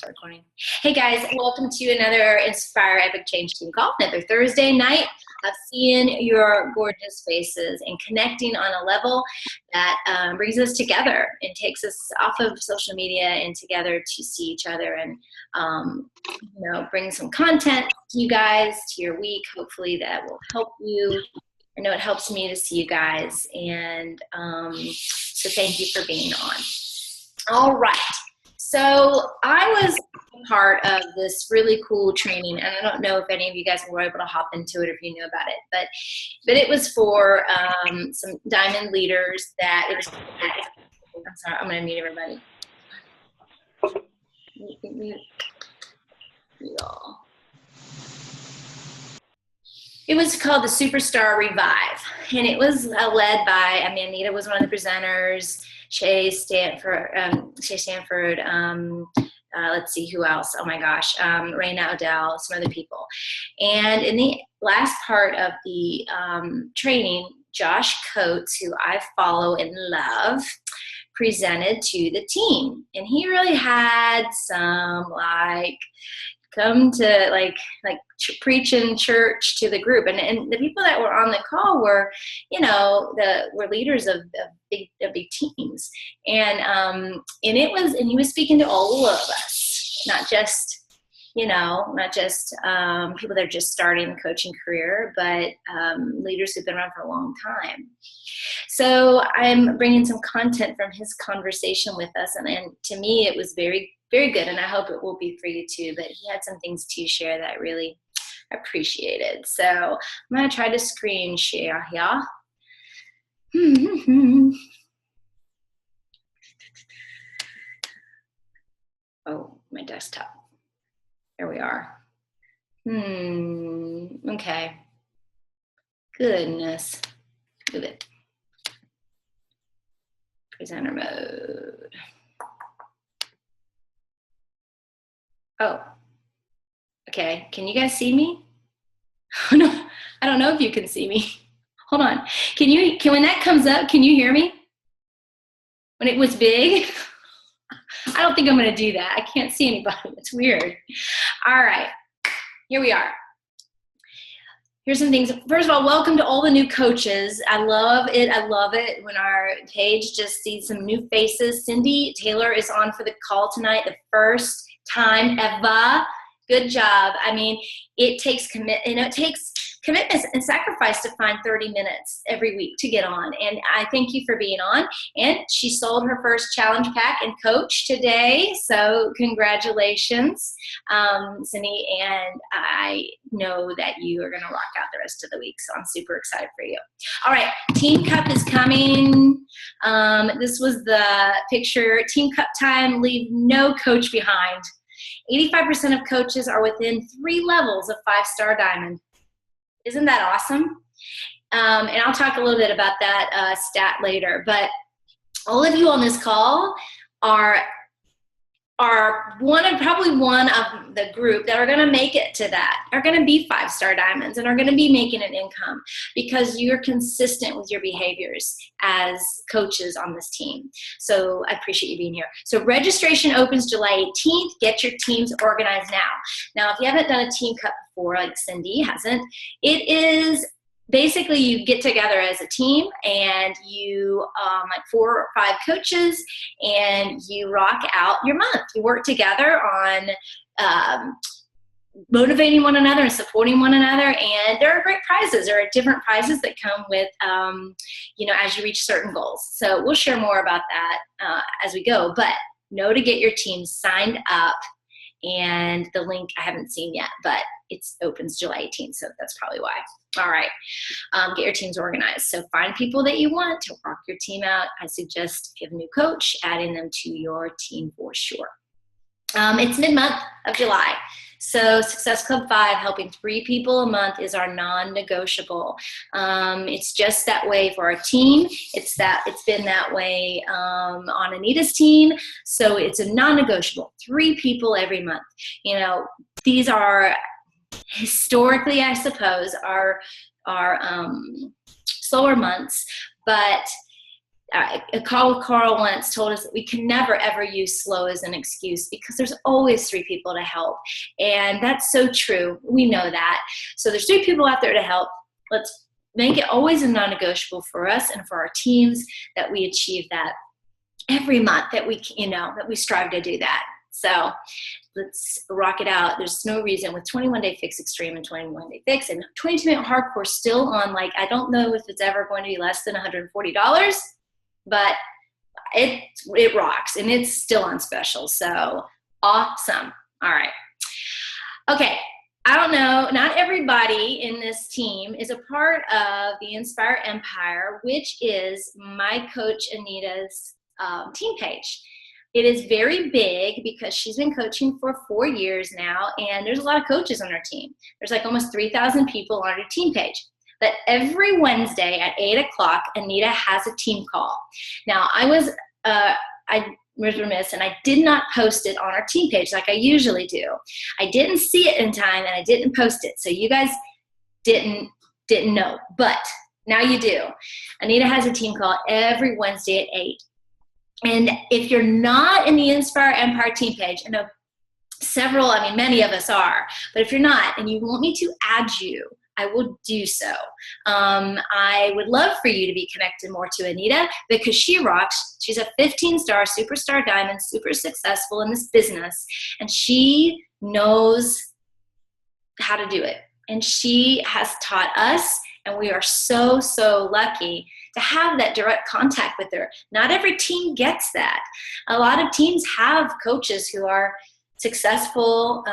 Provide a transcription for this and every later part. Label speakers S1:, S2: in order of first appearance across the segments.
S1: Recording. Hey guys, welcome to another Inspire Epic Change Team Call, another Thursday night of seeing your gorgeous faces and connecting on a level that brings us together and takes us off of social media and together to see each other and bring some content to you guys, to your week. Hopefully that will help you. I know it helps me to see you guys, and so thank you for being on. All right. So I was part of this really cool training, and I don't know if any of you guys were able to hop into it or if you know about it, but it was for some diamond leaders that it was. I'm sorry, I'm going to mute everybody. It was called the Superstar Revive, and it was led by, Anita was one of the presenters, Shay Stanford, let's see who else, oh my gosh, Raina Odell, some other people. And in the last part of the training, Josh Coates, who I follow and love, presented to the team. And he really had some come to preach in church to the group, and the people that were on the call were, were leaders of big teams, and he was speaking to all of us, not just people that are just starting the coaching career, but leaders who've been around for a long time. So I'm bringing some content from his conversation with us, and to me it was very, very good, and I hope it will be for you too. But he had some things to share that I really appreciated. So I'm going to try to screen share here. Oh, my desktop. There we are. Okay. Goodness. Move it. Presenter mode. Oh. Okay. Can you guys see me? No, I don't know if you can see me. Hold on. When that comes up, can you hear me? When it was big? I don't think I'm going to do that. I can't see anybody. It's weird. All right. Here we are. Here's some things. First of all, welcome to all the new coaches. I love it. I love it when our page just sees some new faces. Cindy Taylor is on for the call tonight, the first time ever. Good job. It takes commitment and sacrifice to find 30 minutes every week to get on. And I thank you for being on. And she sold her first challenge pack and coach today. So congratulations, Cindy. And I know that you are going to rock out the rest of the week. So I'm super excited for you. All right. Team Cup is coming. This was the picture. Team Cup time. Leave no coach behind. 85% of coaches are within 3 levels of 5-star diamond. Isn't that awesome? And I'll talk a little bit about that stat later. But all of you on this call are probably one of the group that are going to make it to that, are going to be 5-star diamonds and are going to be making an income because you're consistent with your behaviors as coaches on this team. So I appreciate you being here. So registration opens July 18th. Get your teams organized now. Now, if you haven't done a team cup before, like Cindy hasn't, it is basically you get together as a team and you 4 or 5 coaches and you rock out your month. You work together on motivating one another and supporting one another, and there are great prizes. There are different prizes that come with as you reach certain goals. So we'll share more about that as we go, but know to get your team signed up, and the link I haven't seen yet, but it opens July 18th, so that's probably why. All right, get your teams organized. So find people that you want to rock your team out. I suggest if you have a new coach, adding them to your team for sure. It's mid-month of July. So Success Club 5, helping 3 people a month is our non-negotiable. It's just that way for our team. It's been that way on Anita's team. So it's a non-negotiable. 3 people every month. These are historically, I suppose, are slower months, but A call with Carl once told us that we can never ever use slow as an excuse because there's always 3 people to help. And that's so true. We know that. So there's 3 people out there to help. Let's make it always a non-negotiable for us and for our teams that we achieve that every month, that we, that we strive to do that. So let's rock it out. There's no reason with 21 Day Fix Extreme and 21 Day Fix and 22-minute hardcore still on, like, I don't know if it's ever going to be less than $140, but it rocks and it's still on special. So awesome. All right. Okay. I don't know, not everybody in this team is a part of the Inspire Empire, which is my coach Anita's team page. It is very big because she's been coaching for 4 years now, and there's a lot of coaches on her team. There's like almost 3,000 people on her team page. But every Wednesday at 8 o'clock, Anita has a team call. Now, I was remiss, and I did not post it on our team page like I usually do. I didn't see it in time, and I didn't post it. So you guys didn't know, but now you do. Anita has a team call every Wednesday at 8. And if you're not in the Inspire Empire team page, I know many of us are, but if you're not and you want me to add you, I will do so. I would love for you to be connected more to Anita because she rocks. She's a 15-star superstar diamond, super successful in this business, and she knows how to do it. And she has taught us, and we are so, so lucky to have that direct contact with her. Not every team gets that. A lot of teams have coaches who are successful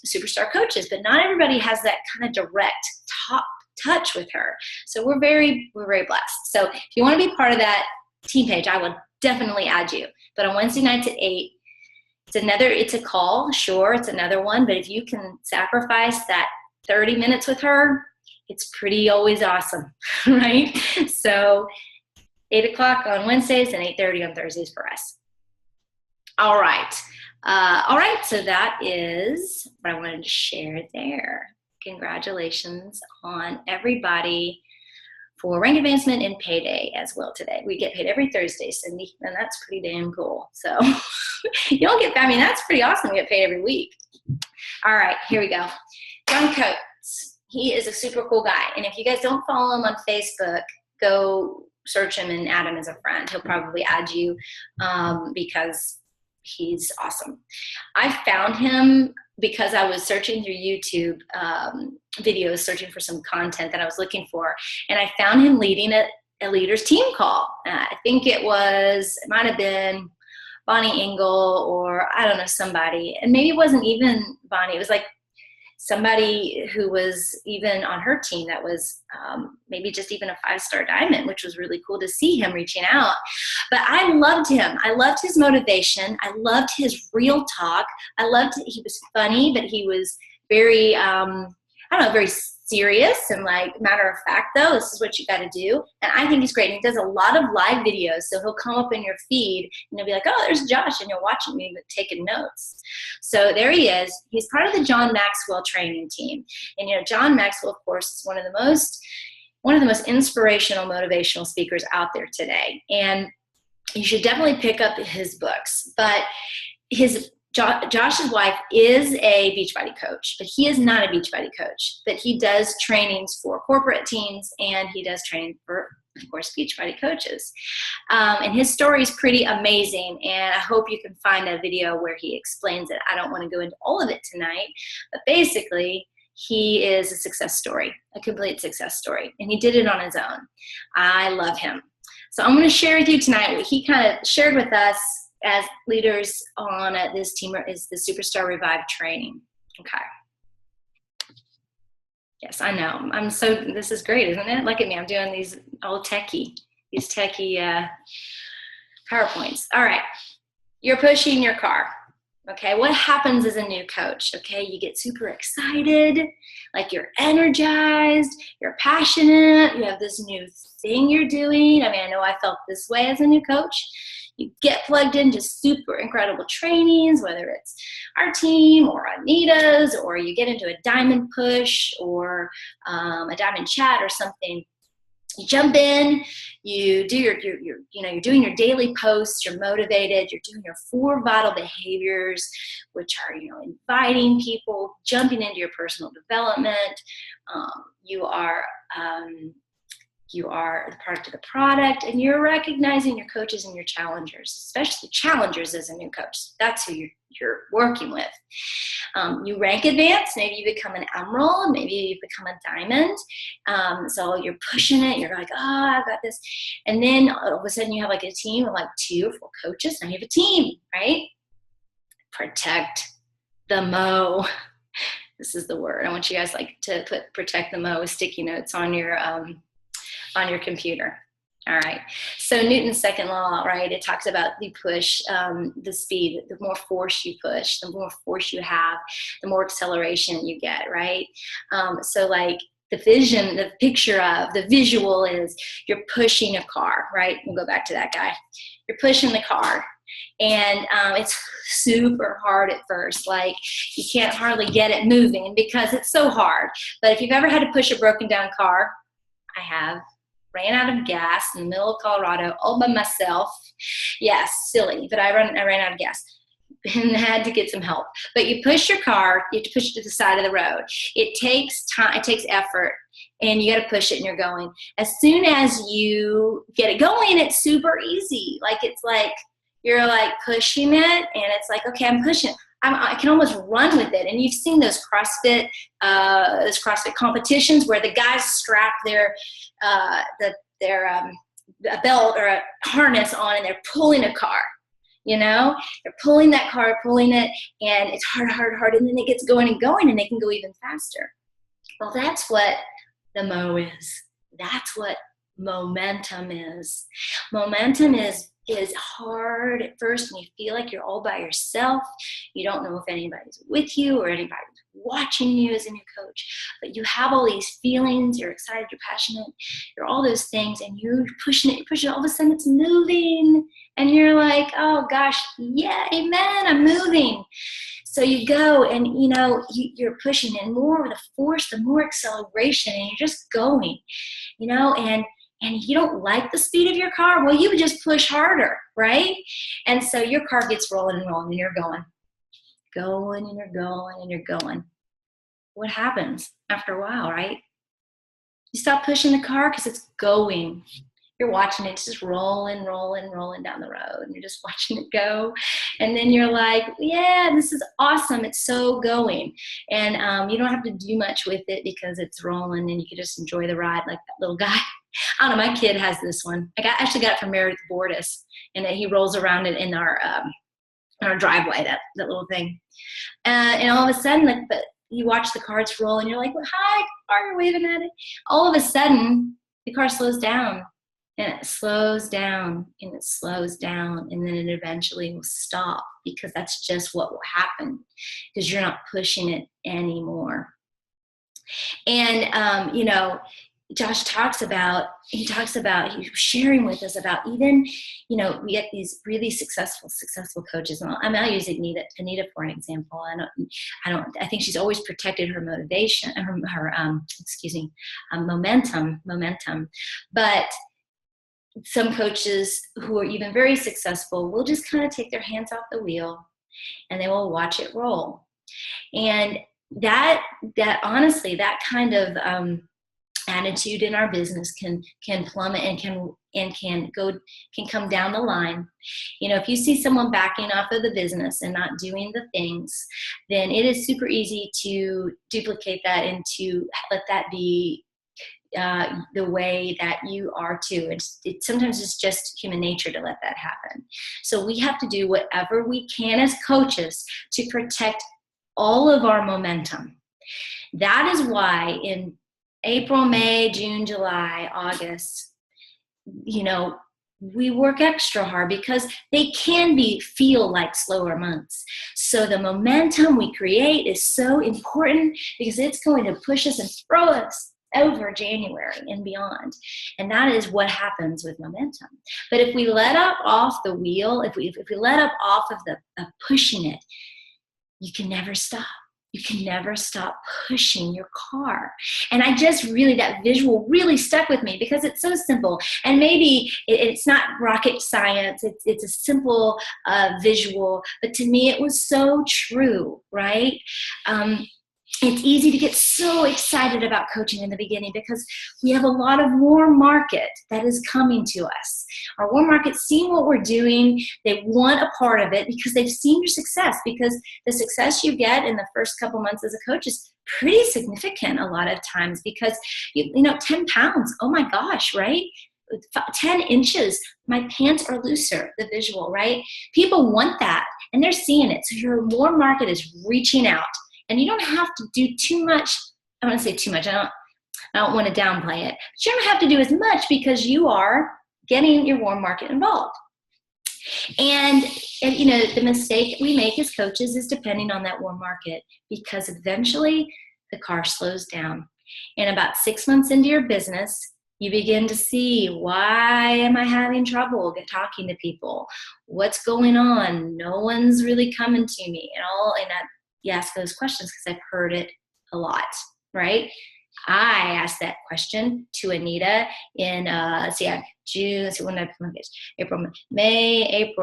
S1: superstar coaches, but not everybody has that kind of direct top touch with her. So we're very blessed. So if you want to be part of that team page, I will definitely add you. But on Wednesday nights at 8, it's a call, sure, it's another one, but if you can sacrifice that 30 minutes with her, it's pretty always awesome, right? So 8 o'clock on Wednesdays and 8:30 on Thursdays for us. All right, so that is what I wanted to share there. Congratulations on everybody for rank advancement and payday as well today. We get paid every Thursday, Cindy, and that's pretty damn cool. So that's pretty awesome to get paid every week. All right, here we go. John Coates, he is a super cool guy. And if you guys don't follow him on Facebook, go search him and add him as a friend. He'll probably add you because he's awesome. I found him because I was searching through YouTube videos, searching for some content that I was looking for. And I found him leading a leaders team call. I think it might have been Bonnie Engel or I don't know, somebody. And maybe it wasn't even Bonnie. It was like somebody who was even on her team that was maybe just even a 5-star diamond, which was really cool to see him reaching out. But I loved him. I loved his motivation. I loved his real talk. He was funny, but he was very, very serious and like matter of fact, though, this is what you got to do. And I think he's great. And he does a lot of live videos. So he'll come up in your feed and you'll be like, oh, there's Josh. And you're watching me but taking notes. So there he is. He's part of the John Maxwell training team. And, John Maxwell, of course, is one of the most inspirational, motivational speakers out there today. And you should definitely pick up his books. But Josh's wife is a Beachbody coach, but he is not a Beachbody coach. But he does trainings for corporate teams, and he does training for, of course, Beachbody coaches. And his story is pretty amazing, and I hope you can find a video where he explains it. I don't want to go into all of it tonight, but basically, he is a success story, a complete success story, and he did it on his own. I love him. So I'm going to share with you tonight what he kind of shared with us as leaders on this team is the Superstar Revive training. Okay. Yes, I know. This is great, isn't it? Look at me. I'm doing these techie PowerPoints. All right. You're pushing your car. Okay. What happens as a new coach? Okay. You get super excited, like you're energized, you're passionate, you have this new thing you're doing. I know I felt this way as a new coach. You get plugged into super incredible trainings, whether it's our team or Anita's, or you get into a diamond push or a diamond chat or something. You jump in, you do you're doing your daily posts, you're motivated, you're doing your 4 vital behaviors, which are, inviting people, jumping into your personal development. You are the product of the product, and you're recognizing your coaches and your challengers, especially challengers as a new coach. That's who you're working with. You rank advance, maybe you become an emerald, maybe you become a diamond. So you're pushing it, you're like, oh, I've got this. And then all of a sudden you have like a team of like 2 or 4 coaches, now you have a team, right? Protect the mo. This is the word. I want you guys to put protect the mo with sticky notes on your computer. All right. So Newton's second law, right? It talks about you push the speed. The more force you push, the more force you have, the more acceleration you get, right? So like the vision, the picture of the visual is you're pushing a car, right? We'll go back to that guy. You're pushing the car. And it's super hard at first. Like you can't hardly get it moving because it's so hard. But if you've ever had to push a broken down car, I have. Ran out of gas in the middle of Colorado all by myself. Yes, silly, but I ran out of gas and had to get some help. But you push your car, you have to push it to the side of the road. It takes time, it takes effort, and you got to push it and you're going. As soon as you get it going, it's super easy. It's like you're like pushing it, and it's like, okay, I'm pushing. I can almost run with it. And you've seen those CrossFit competitions where the guys strap their a belt or a harness on, and they're pulling a car. They're pulling that car, pulling it, and it's hard, and then it gets going, and they can go even faster. Well, that's what the mo is. That's what momentum is. Momentum is hard at first, and you feel like you're all by yourself. You don't know if anybody's with you or anybody's watching you as a new coach, but you have all these feelings. You're excited, you're passionate, you're all those things, and you're pushing it, all of a sudden it's moving, and you're like, oh gosh, yeah, amen, I'm moving. So you go, and you're pushing, and more with the force, the more acceleration, and you're just going, and you don't like the speed of your car, well, you would just push harder, right? And so your car gets rolling and rolling, and you're going, and you're going, and you're going. What happens after a while, right? You stop pushing the car because it's going. You're watching it just rolling down the road, and you're just watching it go. And then you're like, yeah, this is awesome. It's so going. And you don't have to do much with it because it's rolling, and you can just enjoy the ride like that little guy. I don't know, my kid has this one. I actually got it from Meredith Bordis, and he rolls around it in our driveway, that little thing. And all of a sudden, but you watch the cars roll, and you're like, well, hi, car, you're waving at it. All of a sudden, the car slows down, and it slows down, and it slows down, and then it eventually will stop, because that's just what will happen, because you're not pushing it anymore. And, Josh talks about, he was sharing with us about even, we get these really successful coaches. And I'll use Anita for an example. I think she's always protected her motivation, her momentum. But some coaches who are even very successful will just kind of take their hands off the wheel, and they will watch it roll. And that honestly, that kind of, attitude in our business can plummet and can come down the line. If you see someone backing off of the business and not doing the things, then it is super easy to duplicate that and to let that be the way that you are too. Sometimes it's just human nature to let that happen. So we have to do whatever we can as coaches to protect all of our momentum. That is why in April, May, June, July, August, we work extra hard, because they can feel like slower months. So the momentum we create is so important, because it's going to push us and throw us over January and beyond. And that is what happens with momentum. But if we let up off the wheel, if we let up off of the pushing it, you can never stop. You can never stop pushing your car. And I just really, that visual really stuck with me because it's so simple. And maybe it's not rocket science. It's a simple visual, but to me it was so true, right? It's easy to get so excited about coaching in the beginning because we have a lot of warm market that is coming to us. Our warm market's seeing what we're doing. They want a part of it because they've seen your success, because the success you get in the first couple months as a coach is pretty significant a lot of times because, 10 pounds, oh my gosh, right? 10 inches, my pants are looser, the visual, right? People want that and they're seeing it. So your warm market is reaching out. And you don't have to do too much. I want to say too much. I don't want to downplay it. But you don't have to do as much because you are getting your warm market involved. And the mistake we make as coaches is depending on that warm market, because eventually the car slows down. And about 6 months into your business, you begin to see, why am I having trouble talking to people? What's going on? No one's really coming to me. You ask those questions because I've heard it a lot, right? I asked that question to Anita in June. So when I May,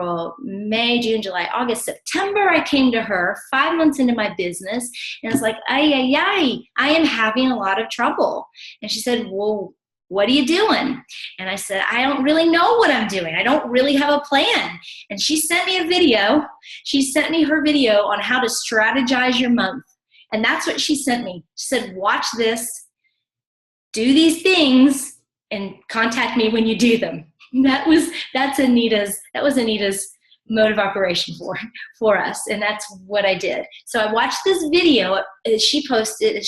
S1: June, July, August, September. I came to her 5 months into my business, and it's like, I am having a lot of trouble. And she said, well, what are you doing? And I said, I don't really know what I'm doing. I don't really have a plan. And she sent me a video. She sent me her video on how to strategize your month. And that's what she sent me. She said, watch this, do these things, and contact me when you do them. That was Anita's mode of operation for us. And that's what I did. So I watched this video she posted.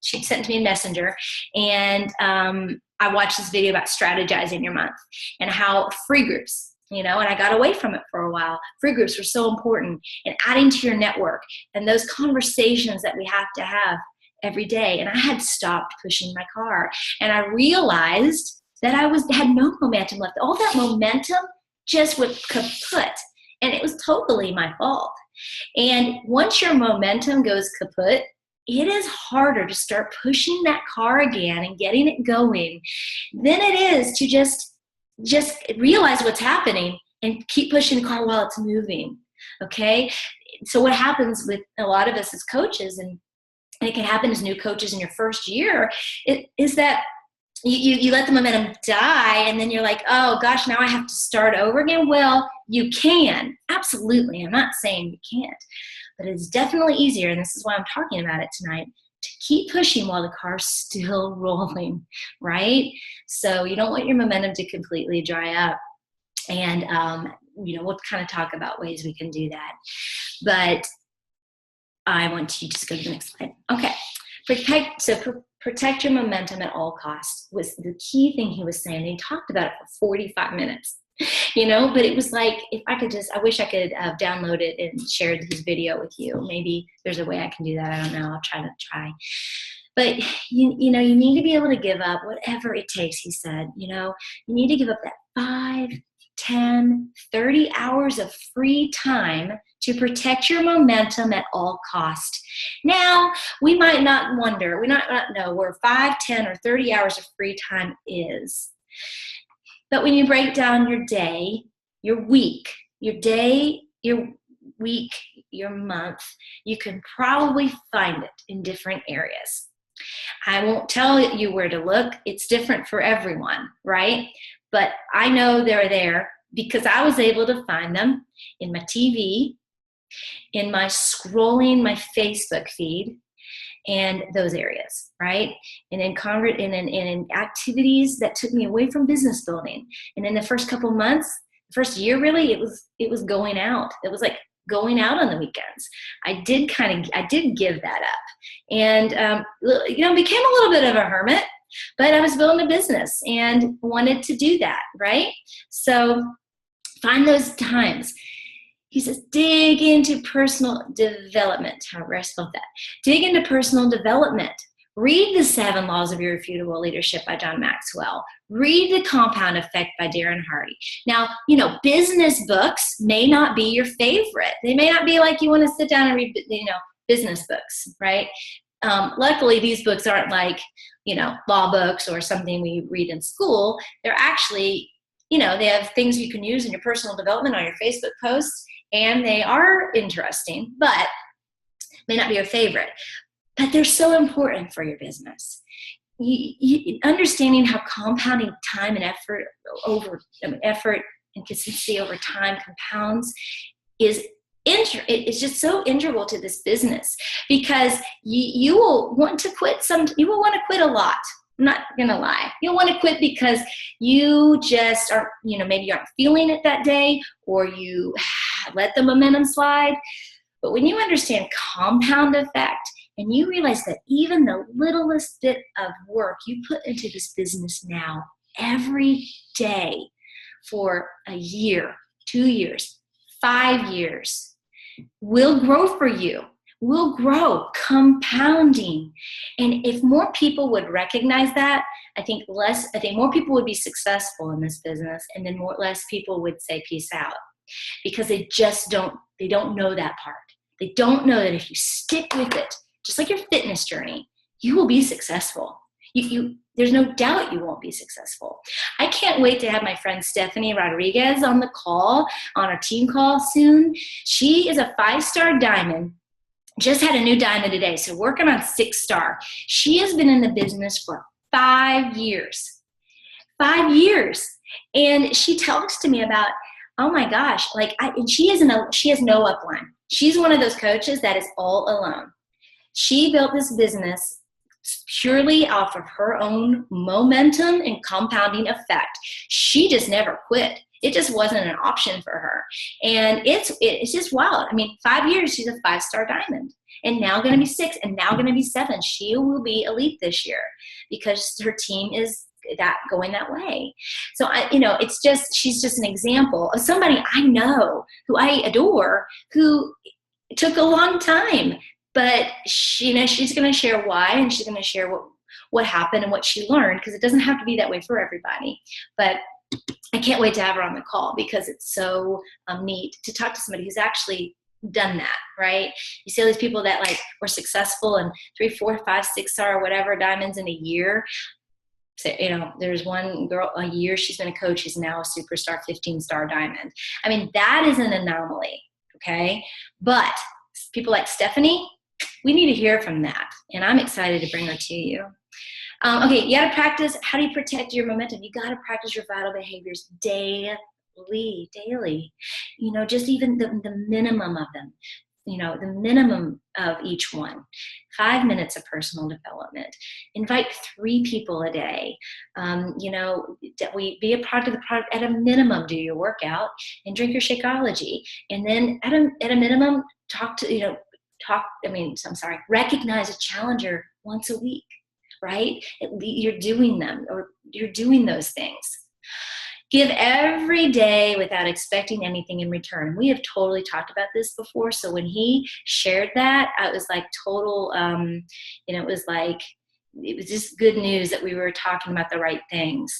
S1: She sent to me a messenger, and I watched this video about strategizing your month and how free groups, and I got away from it for a while. Free groups were so important, and adding to your network and those conversations that we have to have every day. And I had stopped pushing my car, and I realized that I had no momentum left. All that momentum just went kaput, and it was totally my fault. And once your momentum goes kaput, it is harder to start pushing that car again and getting it going than it is to just realize what's happening and keep pushing the car while it's moving. Okay? So what happens with a lot of us as coaches, and it can happen as new coaches in your first year, is that you let the momentum die, and then you're like, oh gosh, now I have to start over again. Well, you can. Absolutely. I'm not saying you can't. But it's definitely easier, and this is why I'm talking about it tonight, to keep pushing while the car's still rolling, right? So you don't want your momentum to completely dry up. And, we'll kind of talk about ways we can do that. But I want to just go to the next slide. Okay. Protect your momentum at all costs was the key thing he was saying. He talked about it for 45 minutes. But it was like, I wish I could have downloaded and shared his video with you. Maybe there's a way I can do that. I don't know. I'll try. But, you need to be able to give up whatever it takes, he said. You need to give up that 5, 10, 30 hours of free time to protect your momentum at all cost. Now, we might not know where 5, 10, or 30 hours of free time is. But when you break down your day, your week, your month, you can probably find it in different areas. I won't tell you where to look. It's different for everyone, right? But I know they're there because I was able to find them in my TV, in my scrolling my Facebook feed, and those areas, right? And in activities that took me away from business building. And in the first couple months, the first year really, it was going out. It was like going out on the weekends. I did give that up, and became a little bit of a hermit. But I was building a business and wanted to do that, right? So find those times. He says, dig into personal development. However I spelled that. Dig into personal development. Read the 7 Laws of Irrefutable Leadership by John Maxwell. Read The Compound Effect by Darren Hardy. Now, business books may not be your favorite. They may not be like you want to sit down and read, business books, right? Luckily, these books aren't like, law books or something we read in school. They're actually, they have things you can use in your personal development on your Facebook posts, and they are interesting, but may not be your favorite. But they're so important for your business. Understanding how compounding time and effort and consistency over time compounds it's just so integral to this business, because you will want to quit you will want to quit a lot. I'm not gonna lie. You'll want to quit because you just aren't, maybe you aren't feeling it that day, or you let the momentum slide. But when you understand compound effect, and you realize that even the littlest bit of work you put into this business now, every day, for a year, 2 years, 5 years, will grow for you, will grow, compounding. And if more people would recognize that, I think more people would be successful in this business, and then less people would say peace out, because they don't know that part. They don't know that if you stick with it, just like your fitness journey, you will be successful. There's no doubt you won't be successful. I can't wait to have my friend Stephanie Rodriguez on the call, on our team call soon. She is a 5-star diamond, just had a new diamond today, so working on 6-star. She has been in the business for 5 years. 5 years. And she talks to me about, oh my gosh, and she has no upline. She's one of those coaches that is all alone. She built this business purely off of her own momentum and compounding effect. She just never quit. It just wasn't an option for her. And it's just wild. 5 years, she's a 5-star diamond, and now going to be 6, and now going to be 7. She will be elite this year because her team is going that way. So she's just an example of somebody I know, who I adore, who took a long time. But she's going to share why, and she's going to share what happened and what she learned, because it doesn't have to be that way for everybody. But I can't wait to have her on the call, because it's so neat to talk to somebody who's actually done that, right? You see all these people that were successful in 3, 4, 5, 6-star or whatever diamonds in a year. So, there's one girl, a year she's been a coach, she's now a superstar 15-star diamond. That is an anomaly, okay? But people like Stephanie, we need to hear from that, and I'm excited to bring her to you. Okay, you got to practice. How do you protect your momentum? You got to practice your vital behaviors daily. Just even the minimum of them. The minimum of each one. 5 minutes of personal development. Invite 3 people a day. We be a part of the product. At a minimum, do your workout and drink your Shakeology, and then at a minimum, recognize a challenger once a week, right? You're doing them, or you're doing those things. Give every day without expecting anything in return. We have totally talked about this before. So when he shared that, I was like total, it was just good news that we were talking about the right things.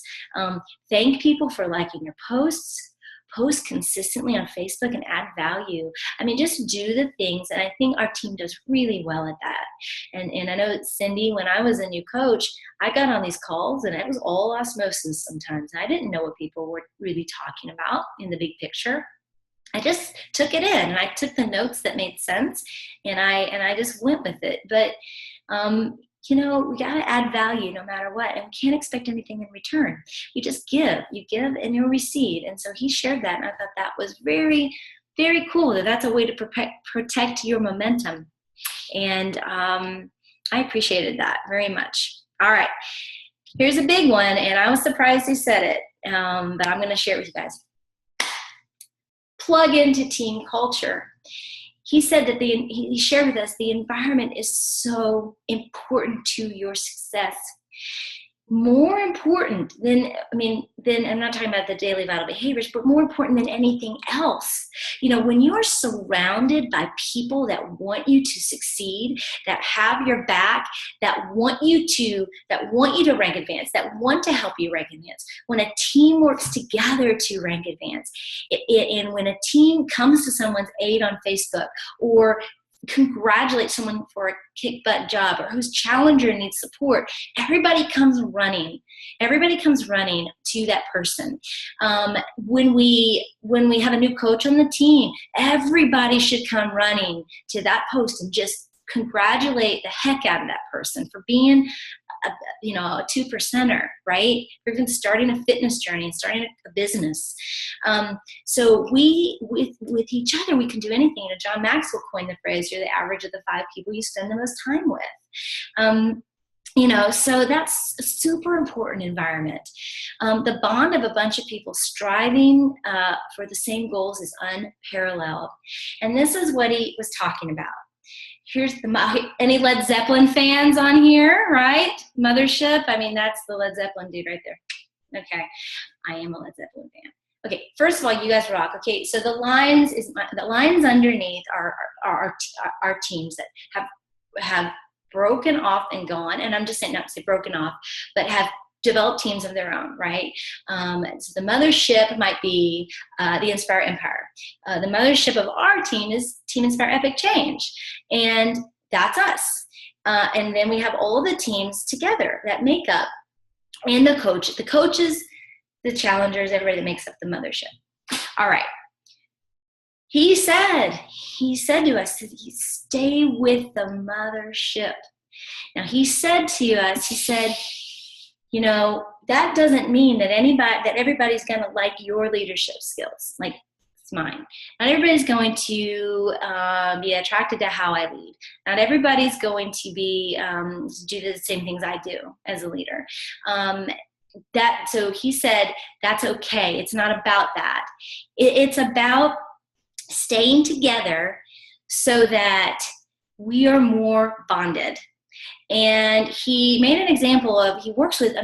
S1: Thank people for liking your posts. Post consistently on Facebook and add value. Just do the things, and I think our team does really well at that. And I know that Cindy, when I was a new coach, I got on these calls, and it was all osmosis sometimes. I didn't know what people were really talking about in the big picture. I just took it in, and I took the notes that made sense, and I just went with it. But we got to add value no matter what, and we can't expect anything in return. You just give. You give and you'll receive. And so he shared that, and I thought that was very, very cool, that's a way to protect your momentum. And I appreciated that very much. All right. Here's a big one, and I was surprised he said it, but I'm going to share it with you guys. Plug into team culture. He said that he shared with us the environment is so important to your success. More important than I'm not talking about the daily vital behaviors, but more important than anything else. When you are surrounded by people that want you to succeed, that have your back, that want you to rank advance, that want to help you rank advance, when a team works together to rank advance, and when a team comes to someone's aid on Facebook, or congratulate someone for a kick-butt job or whose challenger needs support, everybody comes running. Everybody comes running to that person. When we have a new coach on the team, everybody should come running to that post and just congratulate the heck out of that person for being a 2%er, right? Or even starting a fitness journey and starting a business. So with each other, we can do anything. John Maxwell coined the phrase, you're the average of the 5 people you spend the most time with. So that's a super important environment. The bond of a bunch of people striving for the same goals is unparalleled. And this is what he was talking about. Here's any Led Zeppelin fans on here, right? Mothership. I mean, that's the Led Zeppelin dude right there. Okay, I am a Led Zeppelin fan. Okay, first of all, you guys rock. Okay, so the lines underneath are our teams that have broken off and gone, and I'm just saying not to say broken off, but have developed teams of their own, right? So the mothership might be the Inspire Empire. The mothership of our team is Team Inspire Epic Change, and that's us. And then we have all the teams together that make up, and the coaches, the challengers, everybody that makes up the mothership. All right. He said to us, stay with the mothership. Now he said to us, he said, that doesn't mean that everybody's going to like your leadership skills, like it's mine. Not everybody's going to be attracted to how I lead. Not everybody's going to be do the same things I do as a leader. So he said, that's okay. It's not about that. It's about staying together so that we are more bonded. And he made an example of, he works with,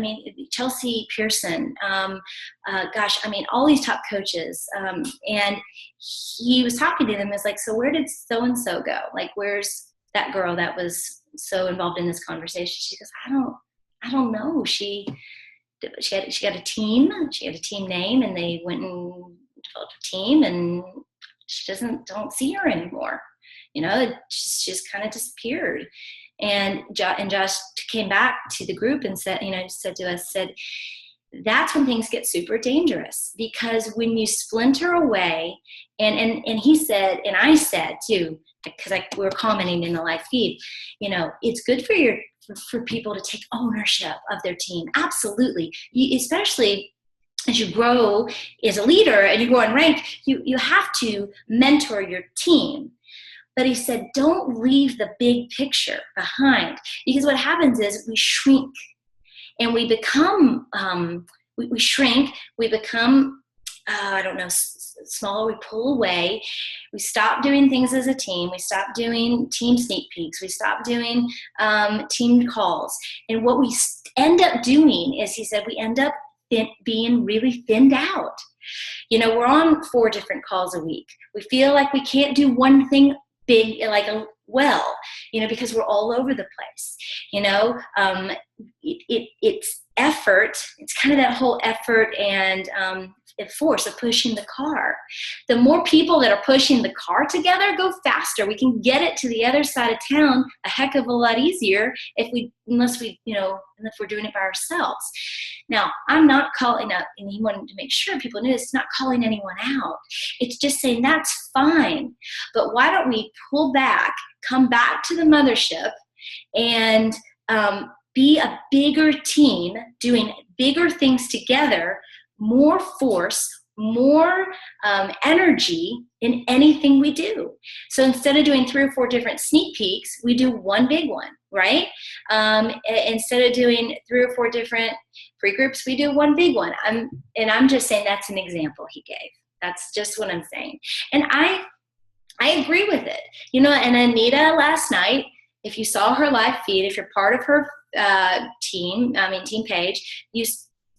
S1: Chelsea Pearson, all these top coaches. And he was talking to them, it's like, so where did so-and-so go? Like, where's that girl that was so involved in this conversation? She goes, I don't know. She got a team, she had a team name, and they went and developed a team, and she don't see her anymore. She just kind of disappeared. And Josh came back to the group and said to us, that's when things get super dangerous, because when you splinter away, and he said, and I said too, because we were commenting in the live feed, it's good for people to take ownership of their team. Absolutely. Especially as you grow as a leader and you grow in rank, you have to mentor your team. But he said, don't leave the big picture behind, because what happens is we shrink and we become, we shrink, we become, smaller, we pull away, we stop doing things as a team, we stop doing team sneak peeks, we stop doing team calls. And what we end up doing is, he said, we end up being really thinned out. We're on 4 different calls a week. We feel like we can't do one thing big, because we're all over the place. It's effort. It's kind of that whole effort and force of pushing the car. The more people that are pushing the car together go faster. We can get it to the other side of town a heck of a lot easier unless we're doing it by ourselves. Now, I'm not calling out, and he wanted to make sure people knew this, it's not calling anyone out. It's just saying that's fine. But why don't we pull back, come back to the mothership, and be a bigger team doing bigger things together, more force, more energy in anything we do. So instead of doing 3 or 4 different sneak peeks, we do one big one, right? Instead of doing 3 or 4 different free groups, we do one big one. I'm just saying that's an example he gave. That's just what I'm saying. And I agree with it. And Anita last night, if you saw her live feed, if you're part of her team page,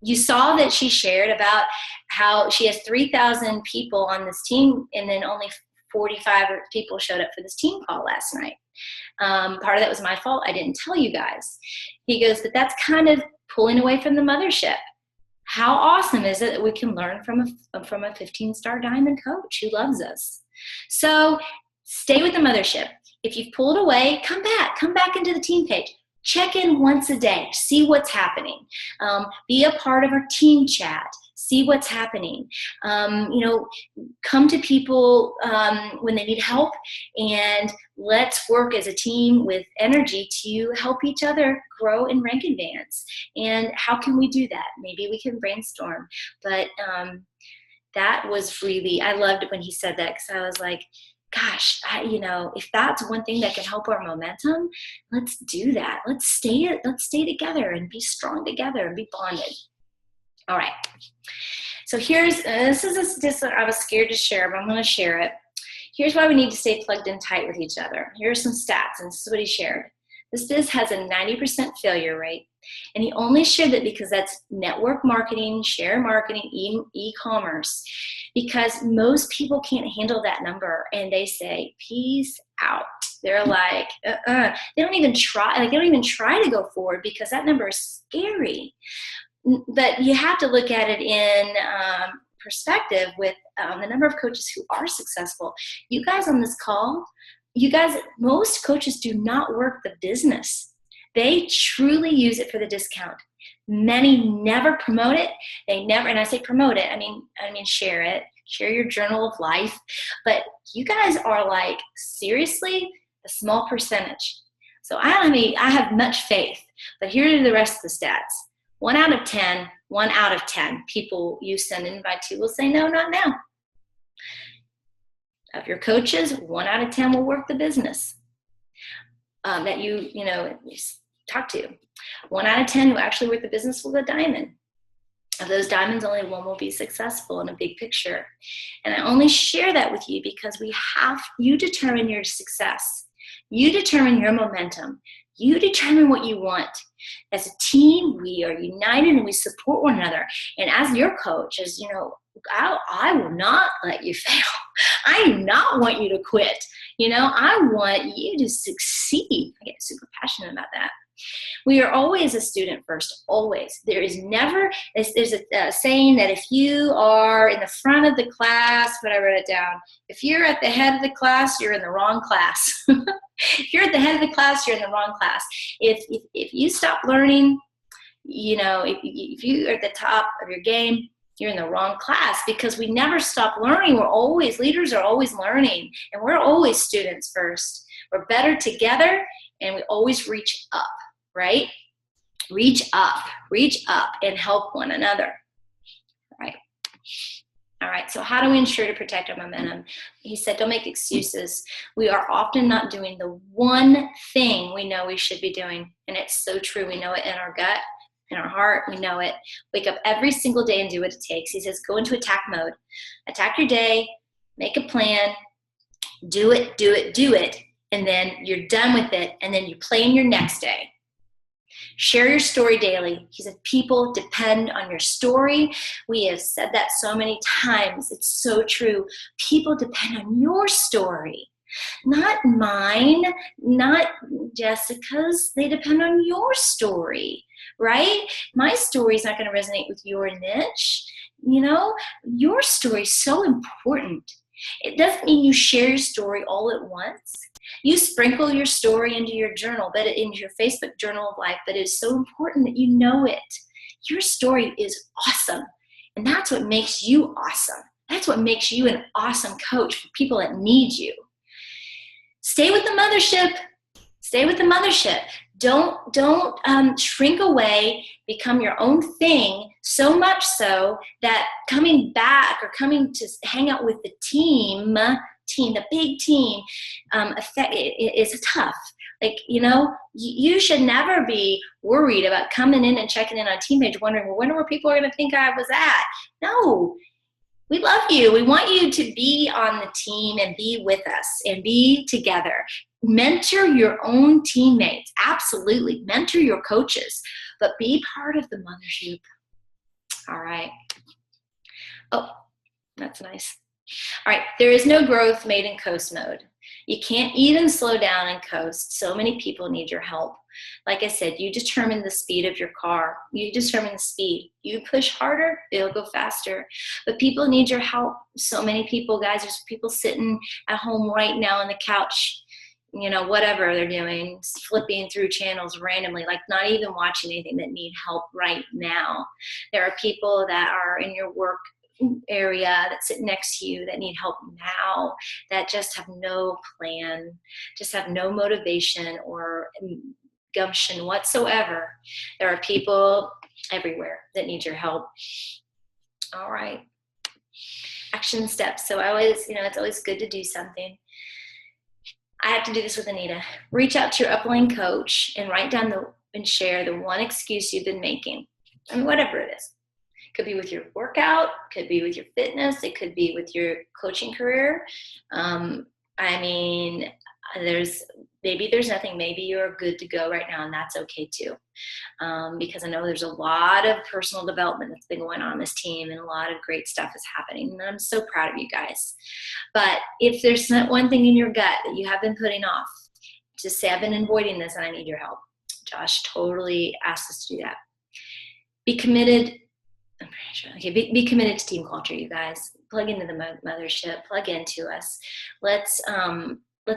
S1: you saw that she shared about how she has 3,000 people on this team, and then only 45 people showed up for this team call last night. Part of that was my fault. I didn't tell you guys. He goes, but that's kind of pulling away from the mothership. How awesome is it that we can learn from a 15-star diamond coach who loves us? So stay with the mothership. If you've pulled away, come back into the team page. Check in once a day, see what's happening. Be a part of our team chat, see what's happening. Come to people when they need help, and let's work as a team with energy to help each other grow and rank advance. And how can we do that? Maybe we can brainstorm. But that was really, I loved it when he said that, because I was like, gosh, if that's one thing that can help our momentum, let's do that. Let's stay together and be strong together and be bonded. All right. So this is a statistic I was scared to share, but I'm going to share it. Here's why we need to stay plugged in tight with each other. Here are some stats, and this is what he shared. This biz has a 90% failure rate, and he only shared that because that's network marketing, share marketing, e-commerce, because most people can't handle that number, and they say, peace out. They're like, they don't even try. They don't even try to go forward because that number is scary. But you have to look at it in perspective with the number of coaches who are successful. You guys on this call, most coaches do not work the business. They truly use it for the discount. Many never promote it. They never, and I say promote it, I mean share it. Share your journal of life. But you guys are like, seriously, a small percentage. So I have much faith. But here are the rest of the stats. 1 out of 10 people you send an invite to will say, no, not now. Of your coaches, 1 out of 10 will work the business that you talk to. 1 out of 10 who actually work the business will go diamond. Of those diamonds, only 1 will be successful in a big picture. And I only share that with you because you determine your success. You determine your momentum. You determine what you want. As a team, we are united and we support one another. And as your coach, I will not let you fail. I do not want you to quit. I want you to succeed. I get super passionate about that. We are always a student first, always. There is never, there's a saying that if you are in the front of the class, but I wrote it down, if you're at the head of the class, you're in the wrong class. If you're at the head of the class, you're in the wrong class. If you stop learning, if you are at the top of your game, you're in the wrong class, because we never stop learning. Leaders are always learning, and we're always students first. We're better together, and we always reach up, right? Reach up and help one another, right? All right, so how do we ensure to protect our momentum? He said, don't make excuses. We are often not doing the one thing we know we should be doing, and it's so true. We know it in our gut, in our heart, we know it. Wake up every single day and do what it takes. He says, go into attack mode. Attack your day, make a plan, do it, and then you're done with it, and then you plan your next day. Share your story daily. He said, people depend on your story. We have said that so many times. It's so true. People depend on your story. Not mine, not Jessica's. They depend on your story, right? My story is not going to resonate with your niche. Your story is so important. It doesn't mean you share your story all at once. You sprinkle your story into your journal, but into your Facebook journal of life, but it's so important that you know it. Your story is awesome, and that's what makes you awesome. That's what makes you an awesome coach for people that need you. Stay with the mothership. Stay with the mothership. Don't shrink away, become your own thing, so much so that coming back or coming to hang out with the team, the big team, is tough. You should never be worried about coming in and checking in on team page, wondering, well, wonder where people are going to think I was at. No, we love you. We want you to be on the team and be with us and be together. Mentor your own teammates. Absolutely. Mentor your coaches, but be part of the mothership. All right. Oh, that's nice. All right. There is no growth made in coast mode. You can't even slow down and coast. So many people need your help. Like I said, you determine the speed of your car. You determine the speed. You push harder, it'll go faster. But people need your help. So many people, guys, there's people sitting at home right now on the couch. whatever they're doing, flipping through channels randomly, like not even watching anything that need help right now. There are people that are in your work area that sit next to you that need help now, that just have no plan, just have no motivation or gumption whatsoever. There are people everywhere that need your help. All right. Action steps. So it's always good to do something. I have to do this with Anita. Reach out to your upline coach and write down and share the one excuse you've been making. And whatever it is. Could be with your workout, could be with your fitness, it could be with your coaching career. There's nothing, maybe you're good to go right now, and that's okay too. Because I know there's a lot of personal development that's been going on this team, and a lot of great stuff is happening, and I'm so proud of you guys. But if there's not one thing in your gut that you have been putting off, just say, I've been avoiding this and I need your help. Josh totally asked us to do that. Be committed. Okay, be committed to team culture, you guys. Plug into the mothership. Plug into us. Let's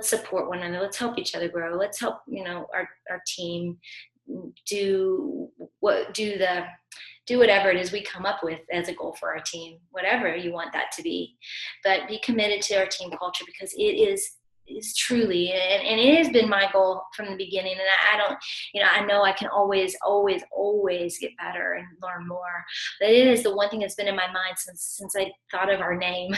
S1: support one another. Let's help each other grow. Let's help our team do whatever it is we come up with as a goal for our team, whatever you want that to be. But be committed to our team culture, because it is truly, and it has been my goal from the beginning. And I know I can always get better and learn more. But it is the one thing that's been in my mind since I thought of our name,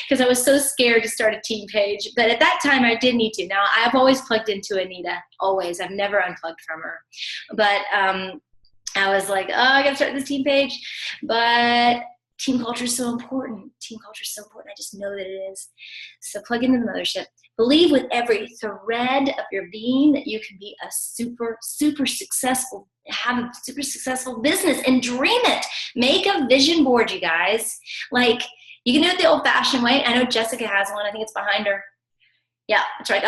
S1: because I was so scared to start a team page. But at that time, I did need to. Now, I've always plugged into Anita, always. I've never unplugged from her. But I was like, I got to start this team page. But team culture is so important. Team culture is so important. I just know that it is. So plug into the mothership. Believe with every thread of your being that you can be a super successful, have a super successful business, and dream it. Make a vision board, you guys. Like, you can do it the old-fashioned way. I know Jessica has one. I think it's behind her. Yeah, that's right.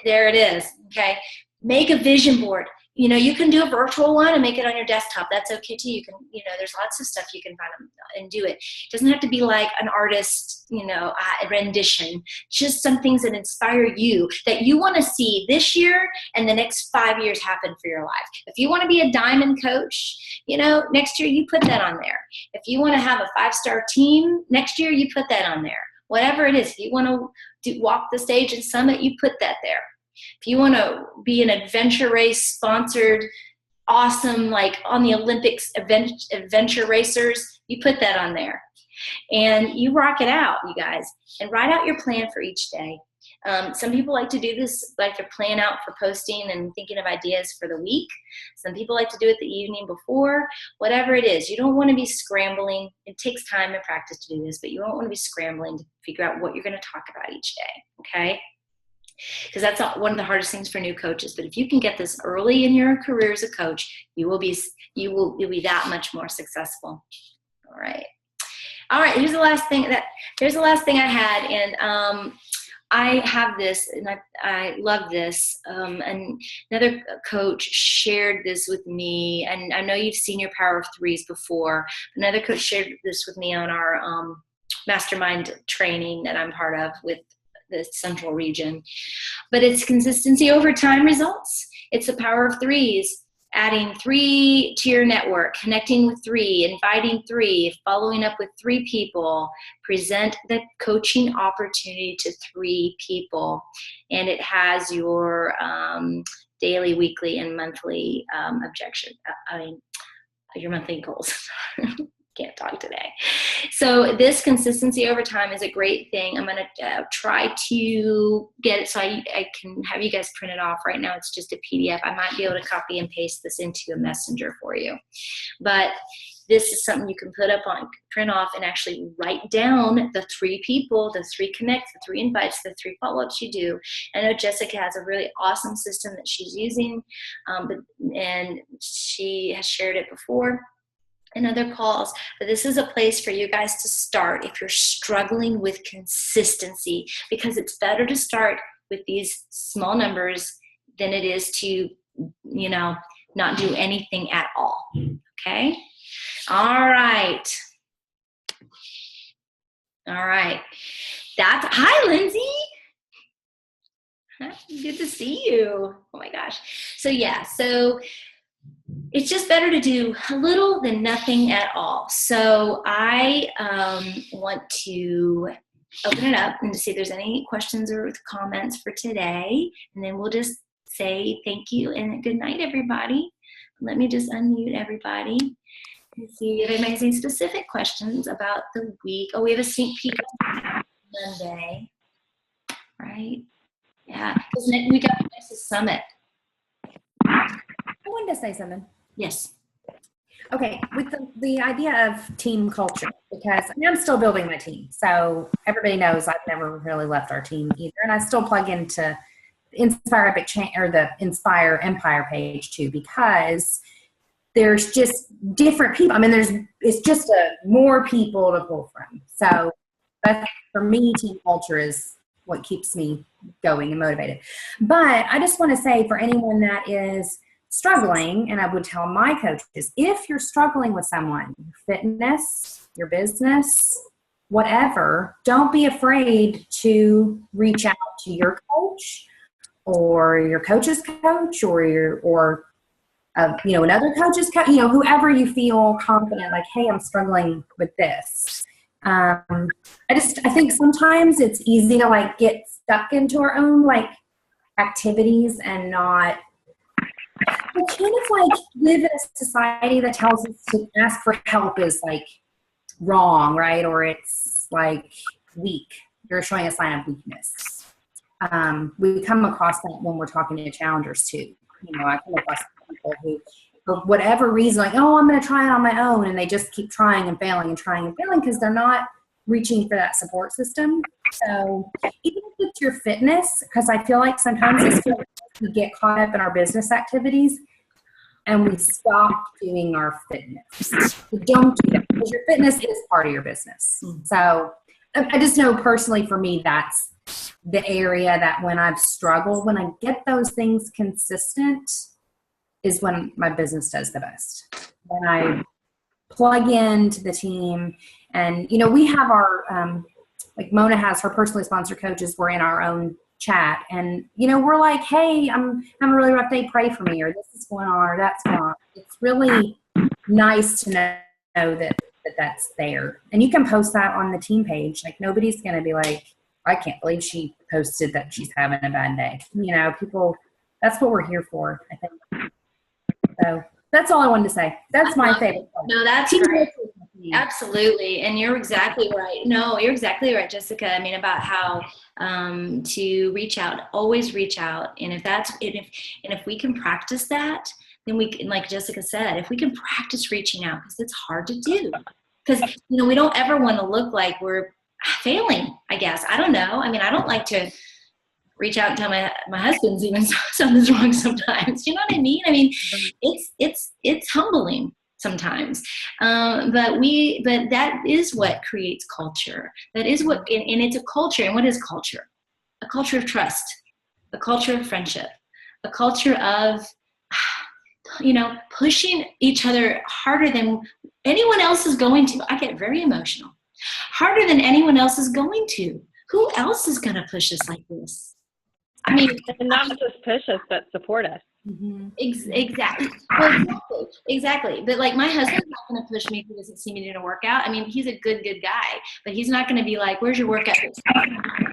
S1: There it is. Okay. Make a vision board. You can do a virtual one and make it on your desktop. That's okay too. You can, there's lots of stuff you can find and do it. It doesn't have to be like an artist, rendition. Just some things that inspire you, that you want to see this year and the next 5 years happen for your life. If you want to be a diamond coach, next year you put that on there. If you want to have a 5-star team, next year you put that on there. Whatever it is, if you want to walk the stage and summit, you put that there. If you want to be an adventure race sponsored, awesome, like on the Olympics adventure racers, you put that on there. And you rock it out, you guys. And write out your plan for each day. Some people like to do this, like to plan out for posting and thinking of ideas for the week. Some people like to do it the evening before. Whatever it is, you don't want to be scrambling. It takes time and practice to do this, but you don't want to be scrambling to figure out what you're going to talk about each day, okay? Because that's one of the hardest things for new coaches. But if you can get this early in your career as a coach, you'll be that much more successful. All right. Here's the last thing I had, and I have this, and I love this. And another coach shared this with me, and I know you've seen your Power of Threes before. Another coach shared this with me on our mastermind training that I'm part of with the Central region. But it's consistency over time results. It's the Power of Threes. Adding 3 to your network, connecting with 3, inviting 3, following up with 3 people, present the coaching opportunity to 3 people. And it has your daily, weekly, and monthly your monthly goals. Can't talk today. So this consistency over time is a great thing. I'm going to try to get it so I can have you guys print it off. Right now it's just a PDF. I might be able to copy and paste this into a messenger for you. But this is something you can print off and actually write down the 3 people, the 3 connects, the 3 invites, the 3 follow-ups you do. I know Jessica has a really awesome system that she's using, and she has shared it before and other calls, but this is a place for you guys to start if you're struggling with consistency, because it's better to start with these small numbers than it is to, not do anything at all. Okay? All right. Hi, Lindsay. Good to see you. Oh my gosh. So yeah, so it's just better to do a little than nothing at all. So I want to open it up and see if there's any questions or comments for today. And then we'll just say thank you and good night, everybody. Let me just unmute everybody and see if anybody has any specific questions about the week. Oh, we have a sneak peek on Monday, right? Yeah, we got a summit.
S2: I wanted to say something.
S1: Yes.
S2: Okay, with the idea of team culture, because I mean, I'm still building my team. So everybody knows I've never really left our team either. And I still plug into Inspire Epic or the Inspire Empire page too, because there's just different people. I mean, it's just more people to pull from. So that's, for me, team culture is what keeps me going and motivated. But I just want to say, for anyone that is struggling, and I would tell my coaches, if you're struggling with someone, your fitness, your business, whatever, don't be afraid to reach out to your coach or your coach's coach or another coach's coach, whoever you feel confident, like, hey, I'm struggling with this. I think sometimes it's easy to like get stuck into our own like activities and not, we kind of like live in a society that tells us to ask for help is like wrong, right? Or it's like weak. You're showing a sign of weakness. We come across that when we're talking to challengers too. I come across people who, for whatever reason, like, oh, I'm going to try it on my own. And they just keep trying and failing and trying and failing because they're not reaching for that support system. So even if it's your fitness, because I feel like sometimes we get caught up in our business activities and we stop doing our fitness. We don't do that because your fitness is part of your business. So I just know personally for me, that's the area that when I've struggled, when I get those things consistent, is when my business does the best. When I plug into the team and, we have our, like Mona has her personally sponsored coaches. We're in our own chat and, we're like, hey, I'm having a really rough day. Pray for me, or this is going on, or that's going on. It's really nice to know that that's there. And you can post that on the team page. Like nobody's going to be like, I can't believe she posted that she's having a bad day. People, that's what we're here for, I think. So that's all I wanted to say. That's my favorite part.
S1: No, that's great. Absolutely. And you're exactly right. No, you're exactly right, Jessica. I mean, about how to reach out, always reach out. And if we can practice that, then we can, like Jessica said, if we can practice reaching out, because it's hard to do. Because, we don't ever want to look like we're failing, I guess. I don't know. I mean, I don't like to reach out and tell my husband's even something's wrong sometimes. You know what I mean? I mean, it's humbling sometimes. But that is what creates culture. That is what, and it's a culture. And what is culture? A culture of trust, a culture of friendship, a culture of, pushing each other harder than anyone else is going to. I get very emotional. Harder than anyone else is going to. Who else is going to push us like this? I mean,
S3: and not just push us, but support us.
S1: Mm-hmm. Exactly. Well, exactly. But like my husband's not going to push me if he doesn't see me doing a workout. I mean, he's a good guy, but he's not going to be like, "Where's your workout?"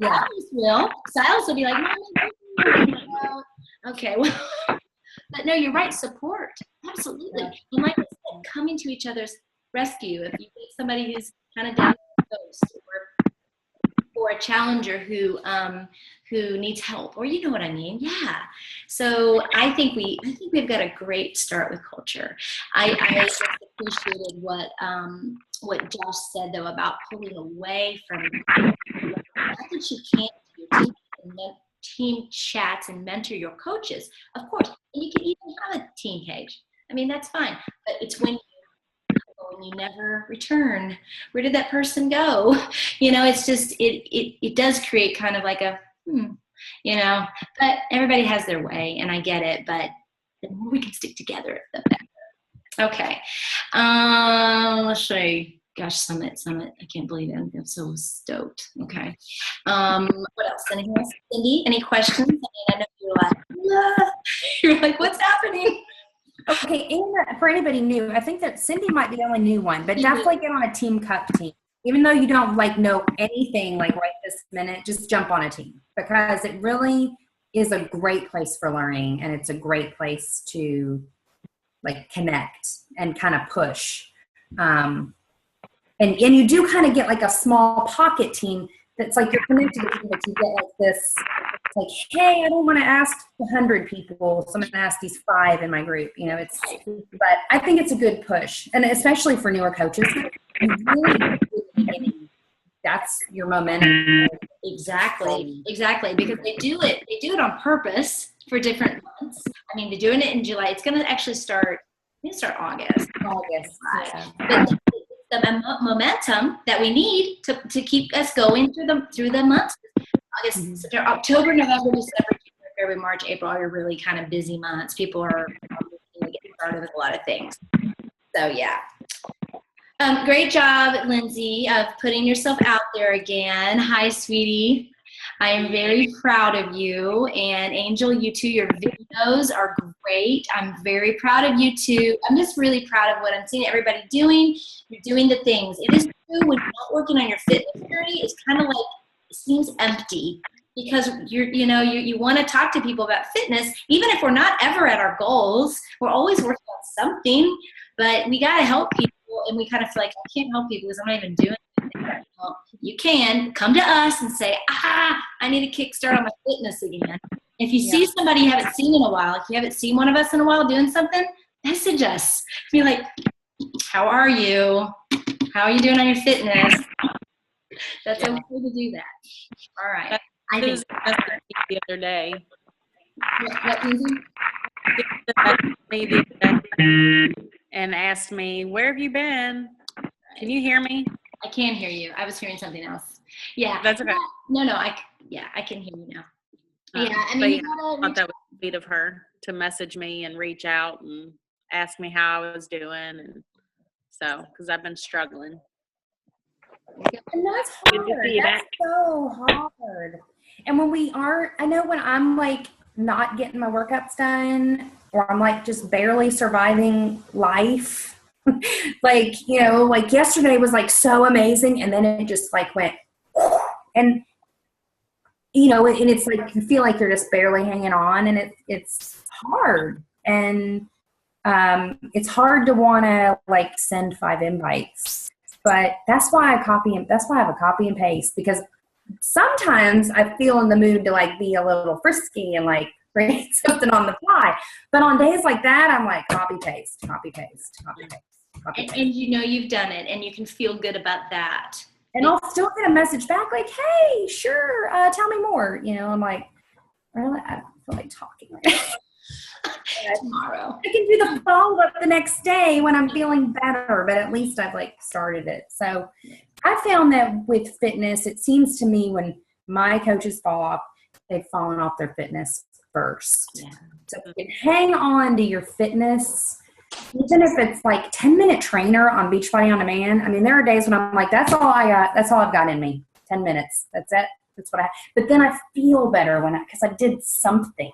S1: Yeah. Silas will be like, "Mom, okay, well." But no, you're right. Support, absolutely. And like I said, coming to each other's rescue. If you meet somebody who's kind of down the coast, or a challenger who needs help, or you know what I mean, yeah. So I think we've got a great start with culture. I just appreciated what Josh said though about pulling away from. That's what you can't do. Team chats and mentor your coaches, of course, and you can even have a team page. I mean, that's fine, but it's when you never return. Where did that person go? It's just, it does create kind of like a, but everybody has their way and I get it, but the more we can stick together, the better. Okay. Let's see. Gosh, Summit. I can't believe it. I'm so stoked. Okay. What else? Anything else? Cindy, any questions? I mean, I know you're like, ah. You're like, what's happening?
S2: Okay, and for anybody new, I think that Cindy might be the only new one, but definitely get on a team cup team. Even though you don't like know anything like right this minute, just jump on a team, because it really is a great place for learning, and it's a great place to like connect and kind of push. And you do kind of get like a small pocket team that's like you're connected to people, but you get like this, like, hey, I don't want to ask 100 people, so I'm going to ask these 5 in my group. You know, but I think it's a good push, and especially for newer coaches, you really, that's your momentum.
S1: Exactly, because they do it on purpose for different months. I mean, they're doing it in July. It's going to actually start. August.
S2: Yeah.
S1: But the momentum that we need to keep us going through the months. August, September, October, November, December, January, February, March, April are really kind of busy months. People are getting started with a lot of things. So yeah. Great job, Lindsay, of putting yourself out there again. Hi, sweetie. I am very proud of you. And Angel, you too, your videos are great. I'm very proud of you too. I'm just really proud of what I'm seeing everybody doing. You're doing the things. It is true when you're not working on your fitness journey, it's kind of like, it seems empty, because you want to talk to people about fitness, even if we're not ever at our goals. We're always working on something, but we got to help people, and we kind of feel like, I can't help people because I'm not even doing anything. Well, you can come to us and say, I need a kickstart on my fitness again. If you see somebody you haven't seen in a while, if you haven't seen one of us in a while doing something, message us. Be like, how are you? How are you doing on your fitness? That's okay to do that. All right.
S3: I think the other day.
S1: What
S3: And asked me, where have you been? Can you hear me?
S1: I can hear you. I was hearing something else. Yeah.
S3: That's okay.
S1: No, I can hear you now. Yeah, I mean,
S3: I thought that was sweet of her to message me and reach out and ask me how I was doing, and so because I've been struggling.
S2: And that's hard. That's so hard. And I know when I'm like not getting my workouts done, or I'm like just barely surviving life, like, like yesterday was like so amazing, and then it just like went, and and it's like you feel like you're just barely hanging on, and it's hard, and it's hard to want to like send 5 invites, but that's why I have a copy and paste, because sometimes I feel in the mood to like be a little frisky and like create something on the fly, but on days like that, I'm like copy paste.
S1: And you've done it, and you can feel good about that.
S2: And I'll still get a message back like, hey, sure, tell me more. I'm like, really? I don't feel like talking right now.
S1: Tomorrow.
S2: I can do the follow-up the next day when I'm feeling better, but at least I've like started it. So I found that with fitness, it seems to me when my coaches fall off, they've fallen off their fitness first. Yeah. So you can hang on to your fitness, even if it's like 10-minute trainer on Beachbody On Demand. I mean, there are days when I'm like, that's all I got. That's all I've got in me. 10 minutes. That's it. That's what but then I feel better because I did something.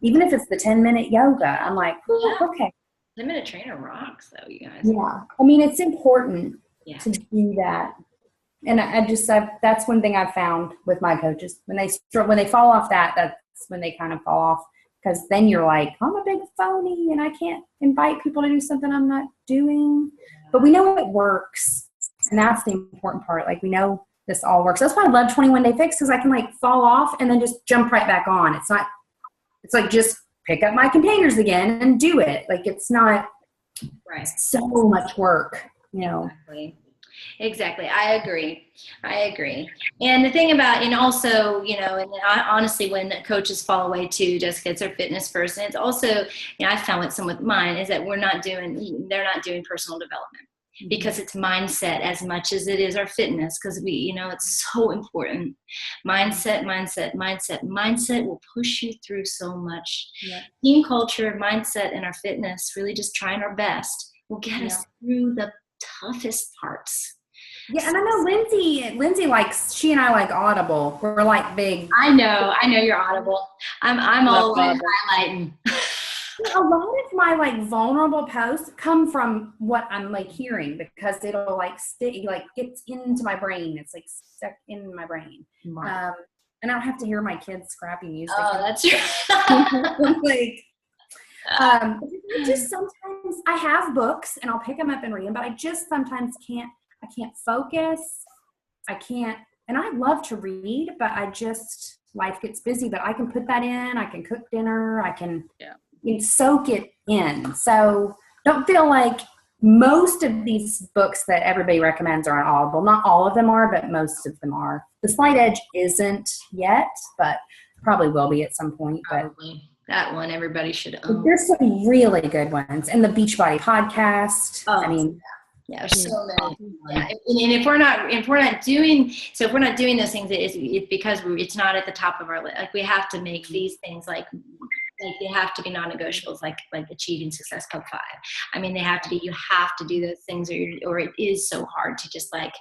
S2: Even if it's the 10-minute yoga, I'm like, okay.
S1: 10-minute trainer rocks though, you guys.
S2: Yeah. I mean, it's important to do that. And that's one thing I've found with my coaches. When they fall off that's when they kind of fall off. Because then you're like, I'm a big phony and I can't invite people to do something I'm not doing. But we know it works. And that's the important part. Like, we know this all works. That's why I love 21 Day Fix, because I can like fall off and then just jump right back on. It's like just pick up my containers again and do it. Like, it's not so much work,
S1: Exactly. I agree. And the thing about, and also, and honestly, when coaches fall away too, Jessica, it's their fitness first. And it's also, I found with some with mine is that they're not doing personal development, because it's mindset as much as it is our fitness. Because it's so important. Mindset will push you through so much. Yeah. Team culture, mindset, and our fitness, really just trying our best will get us through the toughest parts.
S2: Yeah, and I know Lindsay likes, she and I like Audible. We're like big.
S1: I know you're Audible. I'm all highlighting.
S2: A lot of my like vulnerable posts come from what I'm like hearing, because it'll like stick, like gets into my brain. It's like stuck in my brain.
S1: Right.
S2: And I don't have to hear my kids' crappy music.
S1: Oh, that's true.
S2: Like, just sometimes I have books and I'll pick them up and read them, but I just sometimes can't focus. I can't, and I love to read, but life gets busy, but I can put that in, I can cook dinner, I can soak it in. So don't feel like most of these books that everybody recommends are on Audible. Not all of them are, but most of them are. The Slight Edge isn't yet, but probably will be at some point.
S1: Probably. That one everybody should own.
S2: There's some really good ones. And the Beachbody podcast.
S1: Oh,
S2: I mean,
S1: yeah, there's so many. Yeah. And if we're not doing those things, it's because it's not at the top of our list. Like, we have to make these things like they have to be non-negotiables, like achieving success code 5. I mean, you have to do those things, or it is so hard to just like,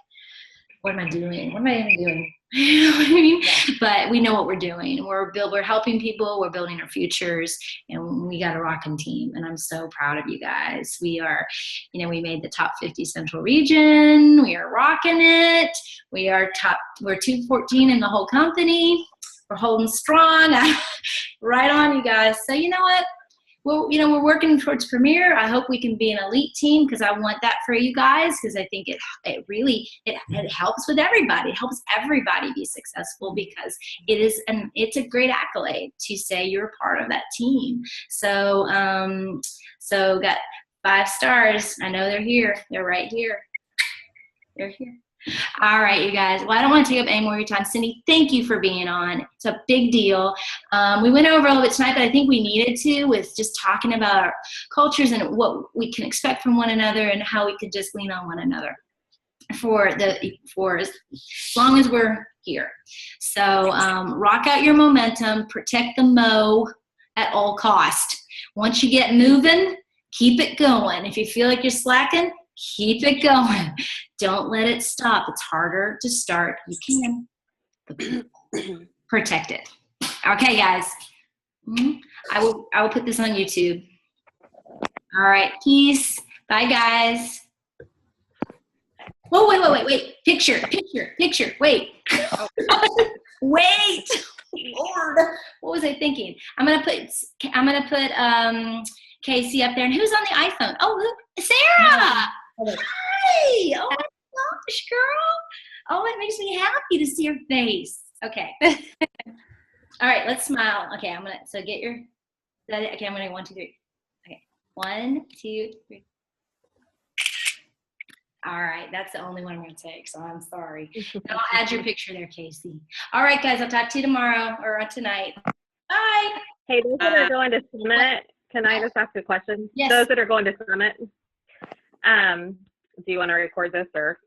S1: what am I doing? What am I even doing? You know what I mean? But we know what we're doing. We're helping people. We're building our futures, and we got a rocking team. And I'm so proud of you guys. We are, we made the top 50 Central Region. We are rocking it. We're 214 in the whole company. We're holding strong. Right on, you guys. So you know what? Well, we're working towards Premier. I hope we can be an elite team, because I want that for you guys, because I think it really helps with everybody. It helps everybody be successful, because it's a great accolade to say you're part of that team. So got 5 stars. I know they're here. They're right here. They're here. All right, you guys. Well, I don't want to take up any more of your time. Cindy, thank you for being on. It's a big deal. We went over a little bit tonight, but I think we needed to, with just talking about our cultures and what we can expect from one another, and how we could just lean on one another for as long as we're here. So rock out your momentum, protect the mo at all cost. Once you get moving, keep it going. If you feel like you're slacking, keep it going. Don't let it stop. It's harder to start. You can protect it. Okay, guys. I will put this on YouTube. All right. Peace. Bye, guys. Oh, wait. Picture. Wait. Wait. Lord. What was I thinking? I'm gonna put Casey up there. And who's on the iPhone? Oh, look, Sarah. Hi. Oh my gosh, girl. Oh, it makes me happy to see your face. Okay. All right, let's smile. Okay, get your, okay, I'm gonna 1, 2, 3. Okay, 1, 2, 3. All right, that's the only one I'm gonna take, so I'm sorry. And I'll add your picture there, Casey. All right, guys, I'll talk to you tomorrow or tonight. Bye.
S4: Hey, those that are going to Summit, can I just ask a question?
S1: Yes.
S4: Those that are going to Summit, do you want to record this or?